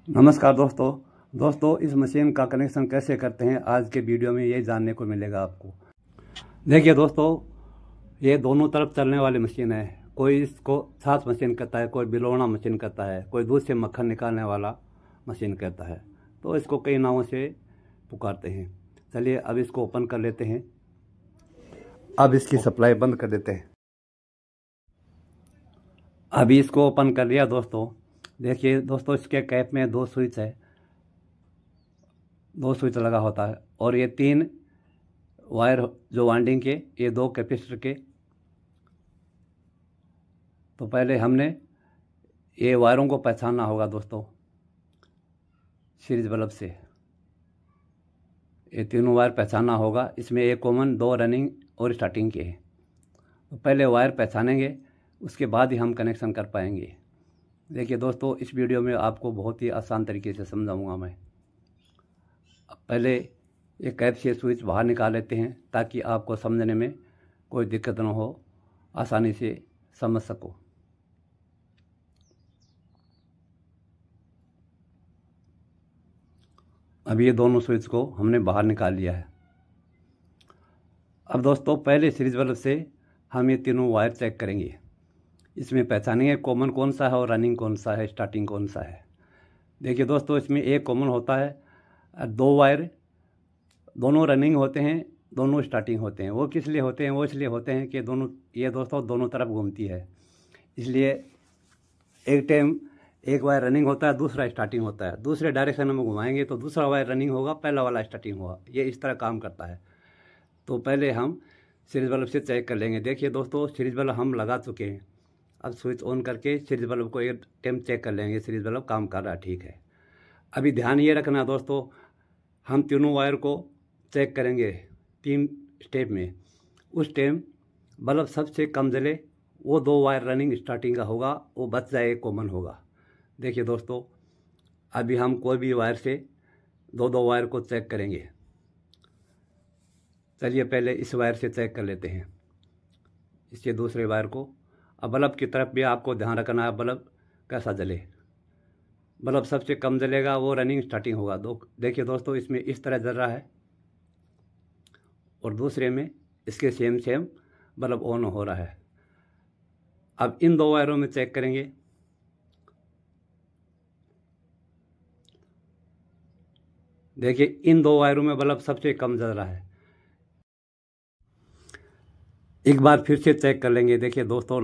नमस्कार दोस्तों इस मशीन का कनेक्शन कैसे करते हैं आज के वीडियो में ये जानने को मिलेगा आपको। देखिए दोस्तों, ये दोनों तरफ चलने वाली मशीन है। कोई इसको छाछ मशीन कहता है, कोई बिलोना मशीन कहता है, कोई दूध से मक्खन निकालने वाला मशीन कहता है। तो इसको कई नामों से पुकारते हैं। चलिए अब इसको ओपन कर लेते हैं। अब इसकी सप्लाई बंद कर देते हैं। अभी इसको ओपन कर लिया दोस्तों। देखिए दोस्तों, इसके कैप में दो स्विच है, दो स्विच लगा होता है और ये तीन वायर जो वाइंडिंग के, ये दो कैपेसिटर के। तो पहले हमने ये वायरों को पहचानना होगा दोस्तों सीरीज बल्ब से। ये तीनों वायर पहचानना होगा। इसमें एक कॉमन, दो रनिंग और स्टार्टिंग के हैं। तो पहले वायर पहचानेंगे, उसके बाद ही हम कनेक्शन कर पाएंगे। देखिए दोस्तों, इस वीडियो में आपको बहुत ही आसान तरीके से समझाऊंगा मैं। पहले ये कैप से स्विच बाहर निकाल लेते हैं ताकि आपको समझने में कोई दिक्कत न हो, आसानी से समझ सको। अब ये दोनों स्विच को हमने बाहर निकाल लिया है। अब दोस्तों पहले सीरीज बल्ब से हम ये तीनों वायर चेक करेंगे। इसमें पहचानेंगे कॉमन कौन सा है और रनिंग कौन सा है, स्टार्टिंग कौन सा है। देखिए दोस्तों, इसमें एक कॉमन होता है, दो वायर दोनों रनिंग होते हैं, दोनों स्टार्टिंग होते हैं। वो किस लिए होते हैं? वो इसलिए होते हैं कि दोनों, ये दोस्तों दोनों तरफ घूमती है, इसलिए एक टाइम एक वायर रनिंग होता है, दूसरा स्टार्टिंग होता है। दूसरे डायरेक्शन में घुमाएंगे तो दूसरा वायर रनिंग होगा, पहला वाला स्टार्टिंग होगा। ये इस तरह काम करता है। तो पहले हम सीरीज बल्ब से चेक कर लेंगे। देखिए दोस्तों, सीरीज बल्ब हम लगा चुके हैं। अब स्विच ऑन करके सीरीज बल्ब को एक टाइम चेक कर लेंगे, सीरीज बल्ब काम कर रहा है, ठीक है। अभी ध्यान ये रखना दोस्तों, हम तीनों वायर को चेक करेंगे 3 स्टेप में। उस टाइम बल्ब सबसे कम जले वो दो वायर रनिंग स्टार्टिंग का होगा, वो बच जाए, कॉमन होगा। देखिए दोस्तों, अभी हम कोई भी वायर से दो वायर को चेक करेंगे। चलिए पहले इस वायर से चेक कर लेते हैं, इसके दूसरे वायर को। अब बल्ब की तरफ भी आपको ध्यान रखना है, बल्ब कैसा जले। बल्ब सबसे कम जलेगा वो रनिंग स्टार्टिंग होगा। देखिए दोस्तों, इसमें इस तरह जल रहा है और दूसरे में इसके सेम बल्ब ऑन हो रहा है। अब इन दो वायरों में चेक करेंगे। देखिए इन दो वायरों में बल्ब सबसे कम जल रहा है। एक बार फिर से चेक कर लेंगे। देखिए दोस्तों,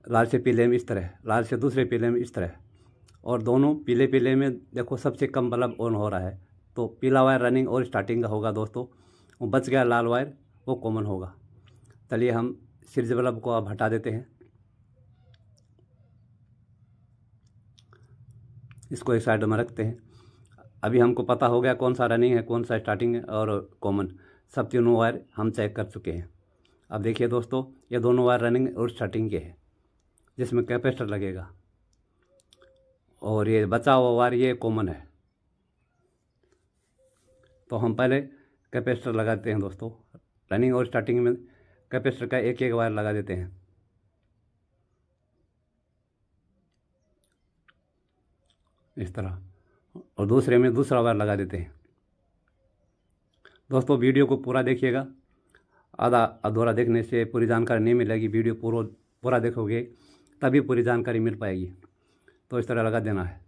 लाल से पीले में इस तरह, लाल से दूसरे पीले में इस तरह, और दोनों पीले में देखो सबसे कम बल्ब ऑन हो रहा है। तो पीला वायर रनिंग और स्टार्टिंग का होगा दोस्तों, वो बच गया लाल वायर, वो कॉमन होगा। चलिए हम सीरीज बल्ब को अब हटा देते हैं, इसको एक साइड में रखते हैं। अभी हमको पता हो गया कौन सा रनिंग है, कौन सा स्टार्टिंग है और कॉमन। सब तीनों वायर हम चेक कर चुके हैं। अब देखिए दोस्तों, ये दोनों वायर रनिंग और स्टार्टिंग के हैं, जिसमें कैपेसिटर लगेगा, और ये बचा हुआ वायर ये कॉमन है। तो हम पहले कैपेसिटर लगाते हैं दोस्तों। रनिंग और स्टार्टिंग में कैपेसिटर का एक वायर लगा देते हैं, इस तरह, और दूसरे में दूसरा वायर लगा देते हैं। दोस्तों वीडियो को पूरा देखिएगा, आधा अधूरा देखने से पूरी जानकारी नहीं मिलेगी। वीडियो पूरा देखोगे तभी पूरी जानकारी मिल पाएगी। तो इस तरह लगा देना है,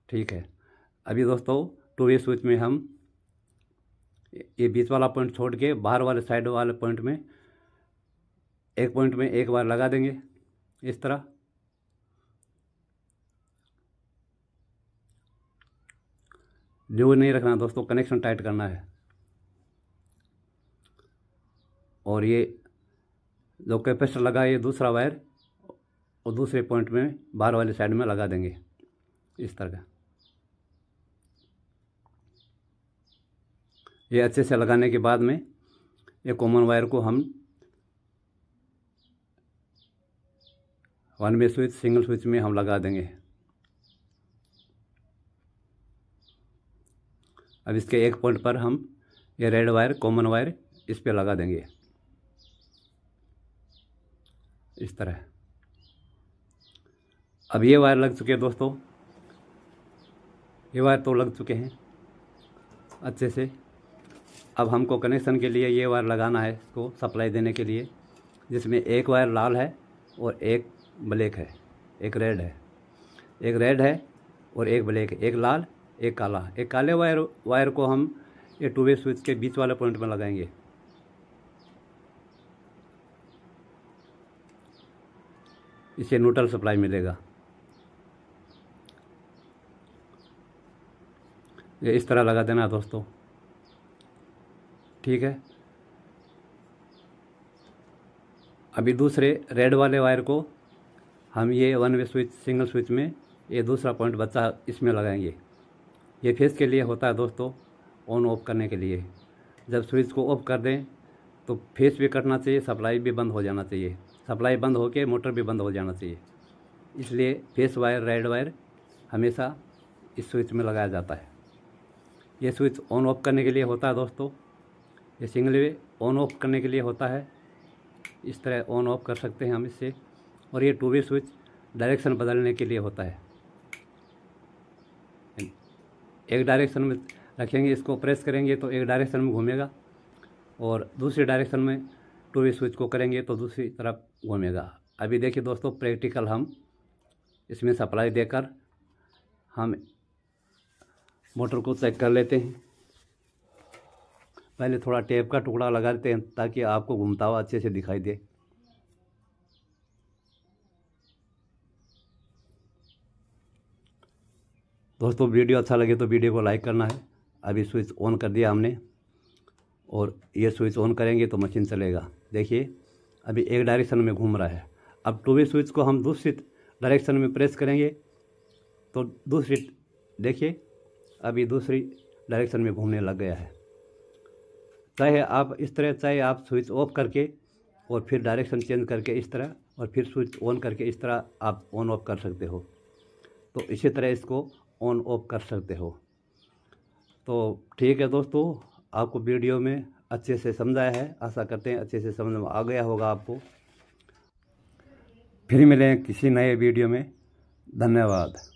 ठीक है। अभी दोस्तों 2 स्विच में हम ये बीच वाला पॉइंट छोड़ के बाहर वाले साइड वाले पॉइंट में एक बार लगा देंगे, इस तरह। जो नहीं रखना दोस्तों, कनेक्शन टाइट करना है। और ये जो कैपेसिटर लगा ये दूसरा वायर और दूसरे पॉइंट में बाहर वाले साइड में लगा देंगे, इस तरह का। ये अच्छे से लगाने के बाद में ये कॉमन वायर को हम 1 वे स्विच, सिंगल स्विच में हम लगा देंगे। अब इसके एक पॉइंट पर हम ये रेड वायर, कॉमन वायर, इस पे लगा देंगे, इस तरह। अब ये वायर लग चुके हैं दोस्तों, ये वायर तो लग चुके हैं अच्छे से। अब हमको कनेक्शन के लिए ये वायर लगाना है, इसको सप्लाई देने के लिए, जिसमें एक वायर लाल है और एक ब्लैक है, एक रेड है, एक रेड है और एक ब्लैक है, एक लाल एक काला। एक काले वायर को हम ये 2 वे स्विच के बीच वाले पॉइंट में लगाएंगे। इससे न्यूट्रल सप्लाई मिलेगा। ये इस तरह लगा देना दोस्तों, ठीक है। अभी दूसरे रेड वाले वायर को हम ये 1 वे स्विच सिंगल स्विच में ये दूसरा पॉइंट बचा इसमें लगाएंगे। ये फेस के लिए होता है दोस्तों, ऑन ऑफ करने के लिए। जब स्विच को ऑफ कर दें तो फेस भी कटना चाहिए, सप्लाई भी बंद हो जाना चाहिए, सप्लाई बंद होके मोटर भी बंद हो जाना चाहिए। इसलिए फेस वायर रेड वायर हमेशा इस स्विच में लगाया जाता है। ये स्विच ऑन ऑफ करने के लिए होता है दोस्तों, ये सिंगल वे ऑन ऑफ करने के लिए होता है। इस तरह ऑन ऑफ कर सकते हैं हम इससे। और ये 2 वे स्विच डायरेक्शन बदलने के लिए होता है। एक डायरेक्शन में रखेंगे, इसको प्रेस करेंगे तो एक डायरेक्शन में घूमेगा, और दूसरी डायरेक्शन में 2 वे स्विच को करेंगे तो दूसरी तरफ घूमेगा। अभी देखिए दोस्तों, प्रैक्टिकल हम इसमें सप्लाई देकर हम मोटर को चेक कर लेते हैं। पहले थोड़ा टेप का टुकड़ा लगा देते हैं ताकि आपको घूमता हुआ अच्छे से दिखाई दे। दोस्तों वीडियो अच्छा लगे तो वीडियो को लाइक करना है। अभी स्विच ऑन कर दिया हमने, और ये स्विच ऑन करेंगे तो मशीन चलेगा। देखिए अभी एक डायरेक्शन में घूम रहा है। अब 2 वे स्विच को हम दूसरी डायरेक्शन में प्रेस करेंगे तो दूसरी, देखिए अभी दूसरी डायरेक्शन में घूमने लग गया है। चाहे आप इस तरह, चाहे आप स्विच ऑफ करके और फिर डायरेक्शन चेंज करके इस तरह, और फिर स्विच ऑन करके इस तरह आप ऑन ऑफ कर सकते हो। तो इसी तरह इसको ऑन ऑफ कर सकते हो। तो ठीक है दोस्तों, आपको वीडियो में अच्छे से समझाया है। आशा करते हैं अच्छे से समझ में आ गया होगा आपको। फिर मिलें किसी नए वीडियो में। धन्यवाद।